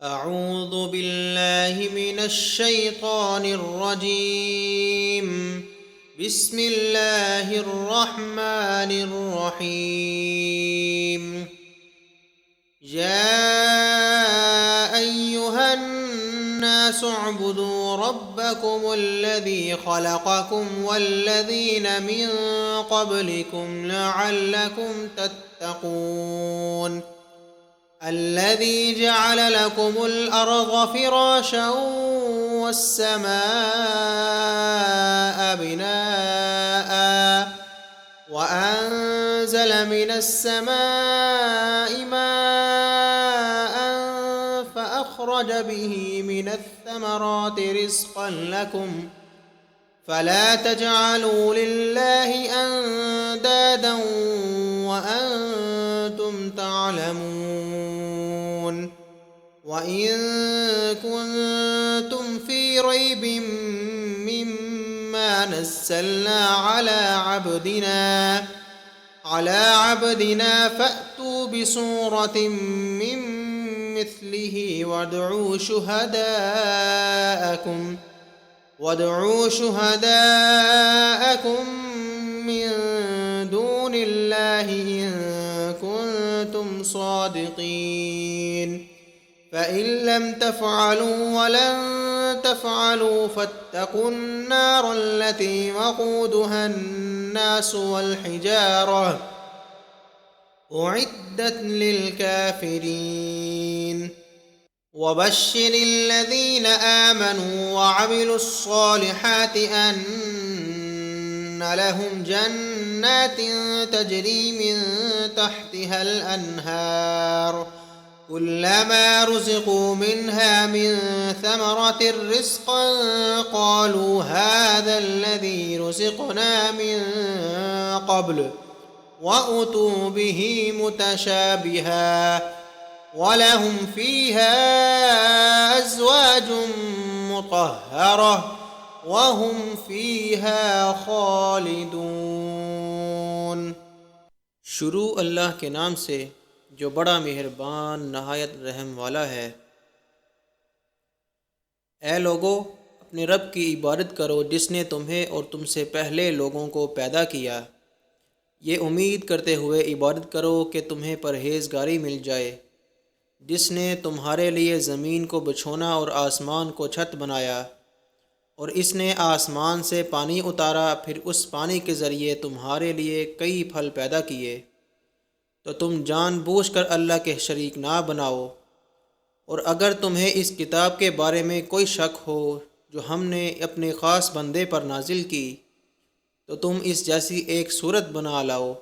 أعوذ بالله من الشيطان الرجيم. بسم الله الرحمن الرحيم. يا أيها الناس اعبدوا ربكم الذي خلقكم والذين من قبلكم لعلكم تتقون. الذي جعل لكم الأرض فراشا والسماء بناء وأنزل من السماء ماء فأخرج به من الثمرات رزقا لكم فلا تجعلوا لله أندادا وأنتم تعلمون. وإن كنتم في ريب مما نزلنا على عبدنا فأتوا بسورة من مثله وادعوا شهداءكم من دون الله إن كنتم صادقين. فإن لم تفعلوا ولن تفعلوا فاتقوا النار التي وقودها الناس والحجارة أعدت للكافرين. وبشر الذين آمنوا وعملوا الصالحات أن لهم جنات تجري من تحتها الأنهار كلما رزقوا منها من ثمرة رزقا قالوا هذا الذي رزقنا من قبل وأتوا به متشابها وَلَهُمْ فِيهَا أَزْوَاجٌ مُطَهَّرَةٌ وَهُمْ فِيهَا خَالِدُونَ۔ شروع اللہ کے نام سے جو بڑا مہربان نہایت رحم والا ہے۔ اے لوگو، اپنے رب کی عبادت کرو جس نے تمہیں اور تم سے پہلے لوگوں کو پیدا کیا۔ یہ امید کرتے ہوئے عبادت کرو کہ تمہیں پرہیزگاری مل جائے، جس نے تمہارے لیے زمین کو بچھونا اور آسمان کو چھت بنایا، اور اس نے آسمان سے پانی اتارا، پھر اس پانی کے ذریعے تمہارے لیے کئی پھل پیدا کیے، تو تم جان بوجھ کر اللہ کے شریک نہ بناؤ۔ اور اگر تمہیں اس کتاب کے بارے میں کوئی شک ہو جو ہم نے اپنے خاص بندے پر نازل کی، تو تم اس جیسی ایک صورت بنا لاؤ،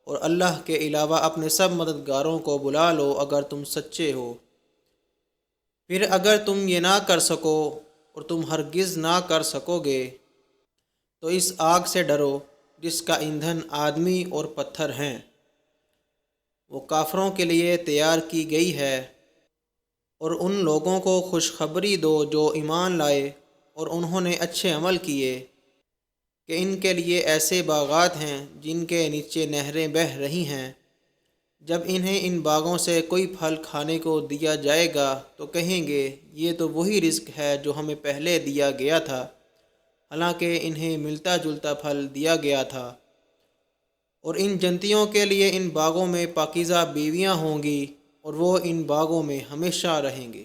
اور اللہ کے علاوہ اپنے سب مددگاروں کو بلا لو اگر تم سچے ہو۔ پھر اگر تم یہ نہ کر سکو، اور تم ہرگز نہ کر سکو گے، تو اس آگ سے ڈرو جس کا ایندھن آدمی اور پتھر ہیں، وہ کافروں کے لیے تیار کی گئی ہے۔ اور ان لوگوں کو خوشخبری دو جو ایمان لائے اور انہوں نے اچھے عمل کیے، کہ ان کے لیے ایسے باغات ہیں جن کے نیچے نہریں بہہ رہی ہیں۔ جب انہیں ان باغوں سے کوئی پھل کھانے کو دیا جائے گا تو کہیں گے یہ تو وہی رزق ہے جو ہمیں پہلے دیا گیا تھا، حالانکہ انہیں ملتا جلتا پھل دیا گیا تھا۔ اور ان جنتیوں کے لیے ان باغوں میں پاکیزہ بیویاں ہوں گی، اور وہ ان باغوں میں ہمیشہ رہیں گے۔